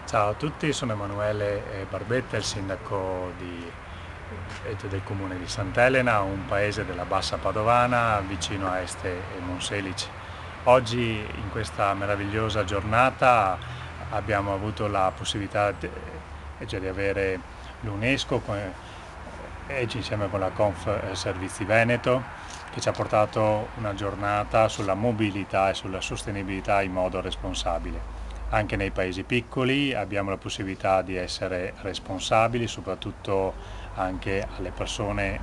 Ciao a tutti, sono Emanuele Barbetta, il sindaco del comune di Sant'Elena, un paese della Bassa Padovana vicino a Este e Monselice. Oggi, in questa meravigliosa giornata, abbiamo avuto la possibilità di avere l'UNESCO insieme con la Conf Servizi Veneto, che ci ha portato una giornata sulla mobilità e sulla sostenibilità in modo responsabile. Anche nei paesi piccoli abbiamo la possibilità di essere responsabili, soprattutto anche alle persone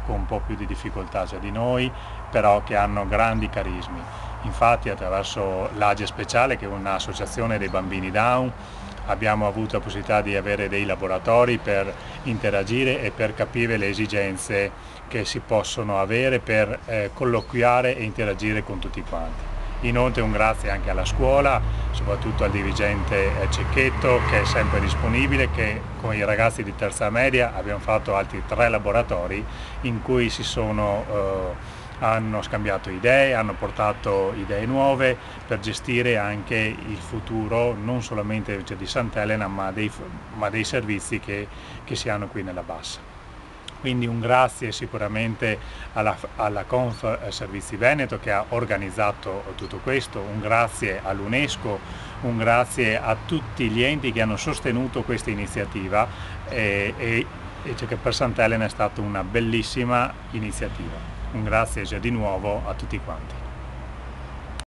con un po' più di difficoltà di noi, però che hanno grandi carismi. Infatti, attraverso l'Age Speciale, che è un'associazione dei bambini Down, abbiamo avuto la possibilità di avere dei laboratori per interagire e per capire le esigenze che si possono avere per colloquiare e interagire con tutti quanti. Inoltre un grazie anche alla scuola, soprattutto al dirigente Cecchetto, che è sempre disponibile, che con i ragazzi di terza media abbiamo fatto altri 3 laboratori in cui hanno scambiato idee, hanno portato idee nuove per gestire anche il futuro non solamente di Sant'Elena ma dei servizi che si hanno qui nella Bassa. Quindi un grazie sicuramente alla Conf Servizi Veneto che ha organizzato tutto questo, un grazie all'UNESCO, un grazie a tutti gli enti che hanno sostenuto questa iniziativa e che per Sant'Elena è stata una bellissima iniziativa. Un grazie già di nuovo a tutti quanti.